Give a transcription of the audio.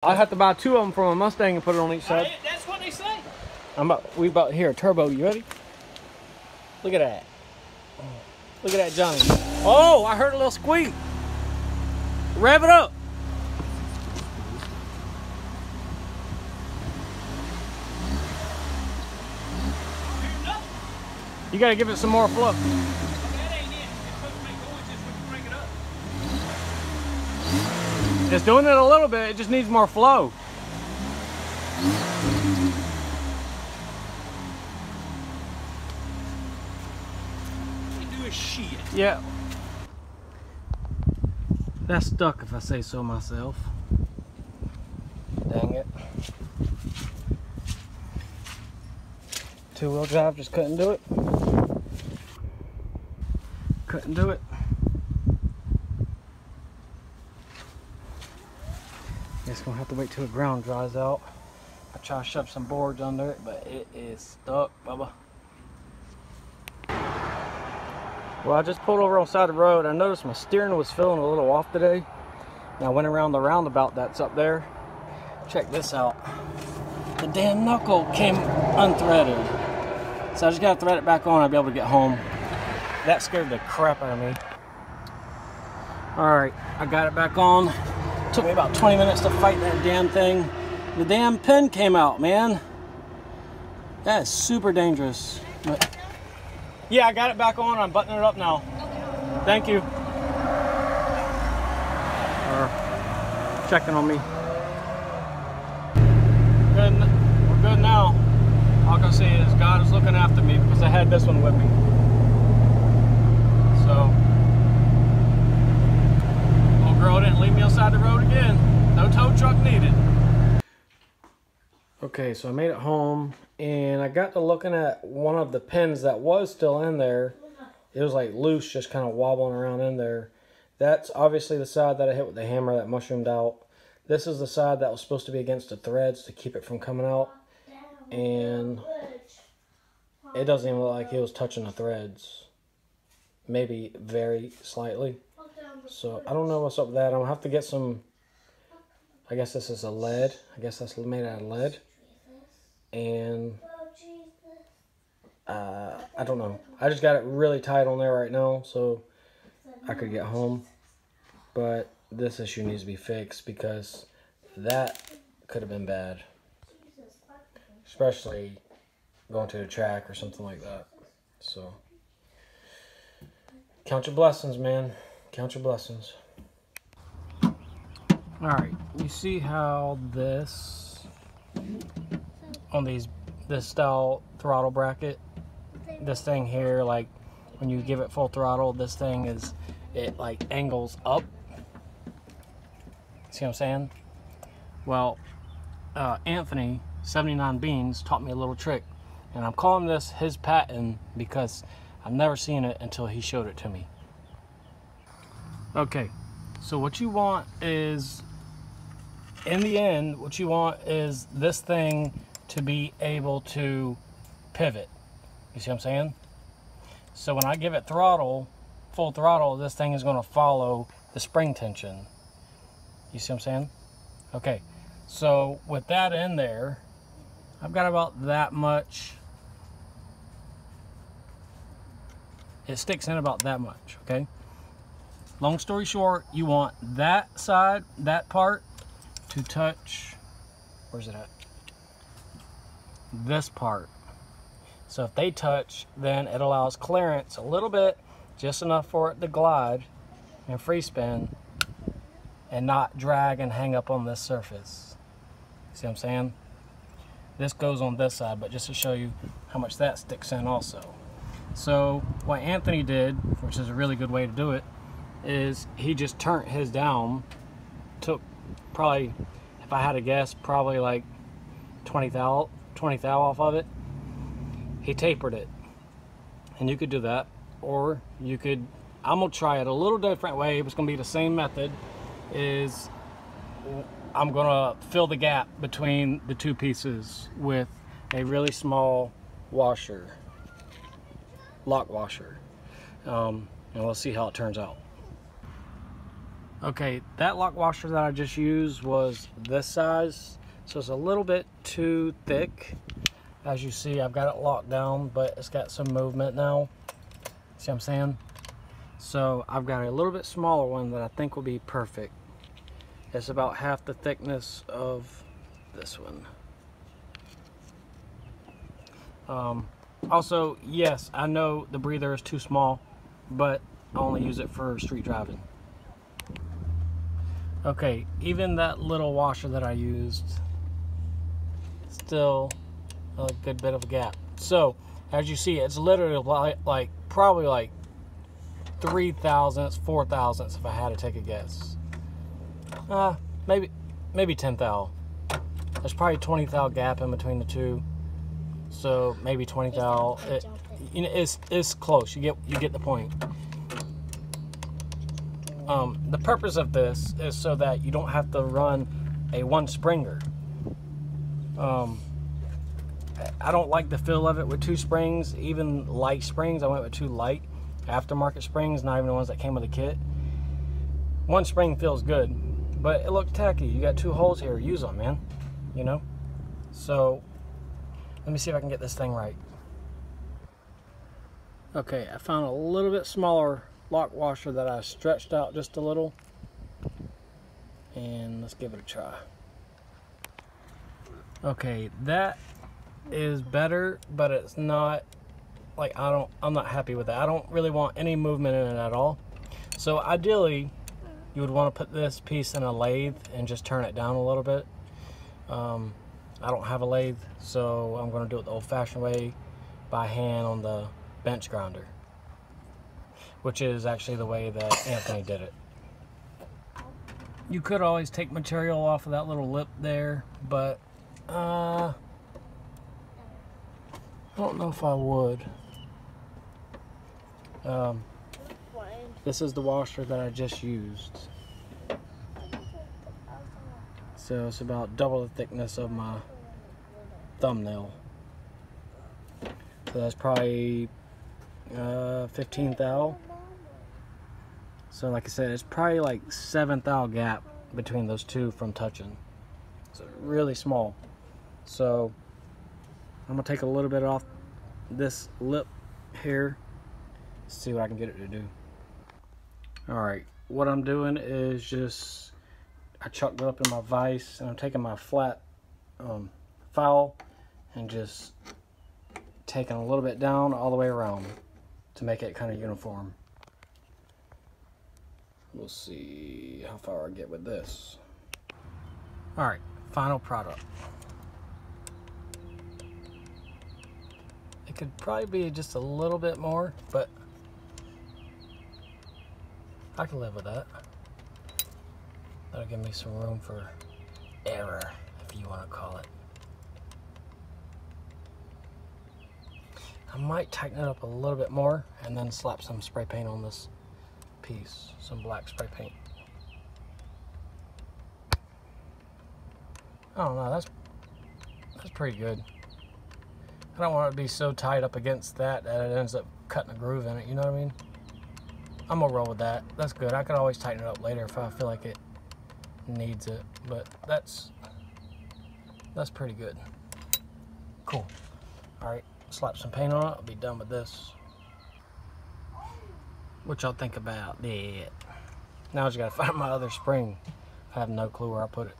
I have to buy 2 of them from a Mustang and put it on each side. That's what they say. We about here, turbo. You ready? Look at that. Look at that, Johnny. Oh, I heard a little squeak. Rev it up. You gotta give it some more flow. That ain't it. It's supposed to make noise just when you crank it up. It's doing it a little bit, it just needs more flow. You do is shit. Yeah. That's stuck if I say so myself. Dang it. 2-wheel drive just couldn't do it. Couldn't do it. Guess gonna have to wait till the ground dries out. I try to shove some boards under it, but it is stuck, Bubba. Well, I just pulled over on the side of the road. I noticed my steering was feeling a little off today. And I went around the roundabout that's up there. Check this out. The damn knuckle came unthreaded. So I just gotta thread it back on. I'll be able to get home. That scared the crap out of me. Alright, I got it back on. Took me about 20 minutes to fight that damn thing. The damn pin came out, man. That is super dangerous. But yeah, I got it back on. I'm buttoning it up now. Thank you. Checking on me. Good. We're good now. All I can say is God is looking after me because I had this one with me. So, old girl didn't leave me outside the road again. No tow truck needed. Okay, so I made it home and I got to looking at one of the pins that was still in there. It was like loose, just kind of wobbling around in there. That's obviously the side that I hit with the hammer that mushroomed out. This is the side that was supposed to be against the threads to keep it from coming out. And it doesn't even look like it was touching the threads. Maybe very slightly. So I don't know what's up with that. I'm gonna have to get some, I guess this is a lead. I guess that's made out of lead. And I don't know. I just got it really tight on there right now so I could get home. But this issue needs to be fixed because that could have been bad. Especially going to the track or something like that. So count your blessings, man. Count your blessings. Alright, you see how this on this style throttle bracket, this thing here, like when you give it full throttle, this thing is, it like angles up. See what I'm saying? Well, Anthony 79 Beans taught me a little trick, and I'm calling this his patent because I've never seen it until he showed it to me. Okay, so what you want is, in the end, what you want is this thing to be able to pivot. You see what I'm saying? So when I give it throttle, full throttle, this thing is going to follow the spring tension. You see what I'm saying? Okay, so with that in there, I've got about that much. It sticks in about that much, okay? Long story short, you want that side, that part, to touch, where's it at? This part. So if they touch, then it allows clearance a little bit, just enough for it to glide and free spin and not drag and hang up on this surface. See what I'm saying? This goes on this side, but just to show you how much that sticks in also. So what Anthony did, which is a really good way to do it, is he just turned his down, took probably, if I had to guess, probably like 20 thou off of it. He tapered it, and you could do that, or you could, I'm gonna try it a little different way. It's gonna be the same method. Is I'm gonna fill the gap between the two pieces with a really small washer, lock washer, and we'll see how it turns out. Okay, that lock washer that I just used was this size, so it's a little bit too thick. As you see, I've got it locked down, but it's got some movement now. See what I'm saying? So I've got a little bit smaller one that I think will be perfect. It's about half the thickness of this one. Also, yes, I know the breather is too small, but I only use it for street driving. Okay, even that little washer that I used, still a good bit of a gap. So, as you see, it's literally probably like 3 thousandths, 4 thousandths if I had to take a guess. Maybe 10 thou. There's probably 20 thou gap in between the two. So maybe 20 thou. You know, it's close. You get the point. The purpose of this is so that you don't have to run a one springer. I don't like the feel of it with 2 springs, even light springs. I went with 2 light aftermarket springs, not even the ones that came with the kit. 1 spring feels good, but it looked tacky. You got 2 holes here, use them, man. You know? So, let me see if I can get this thing right. Okay, I found a little bit smaller lock washer that I stretched out just a little. And let's give it a try. Okay, that is better, but it's not, like, I'm not happy with that. I don't really want any movement in it at all. So ideally, you would want to put this piece in a lathe and just turn it down a little bit. I don't have a lathe, so I'm going to do it the old-fashioned way by hand on the bench grinder, which is actually the way that Anthony did it. You could always take material off of that little lip there, but I don't know if I would. This is the washer that I just used. So it's about double the thickness of my thumbnail. So that's probably 15 thou. So like I said, it's probably like 7 thou gap between those two from touching. It's really small. So I'm gonna take a little bit off this lip here, see what I can get it to do. Alright, what I'm doing is just, I chucked it up in my vise, and I'm taking my flat fowle and just taking a little bit down all the way around to make it kind of uniform. We'll see how far I get with this. Alright, final product. It could probably be just a little bit more, but I can live with that. That'll give me some room for error, if you want to call it. I might tighten it up a little bit more and then slap some spray paint on this piece, some black spray paint. I don't know, that's pretty good. I don't want it to be so tight up against that it ends up cutting a groove in it, you know what I mean? I'm gonna roll with that. That's good. I could always tighten it up later if I feel like it needs it, but that's pretty good. Cool. Alright, slap some paint on it. I'll be done with this. What y'all think about that? Now I just gotta find my other spring. I have no clue where I put it.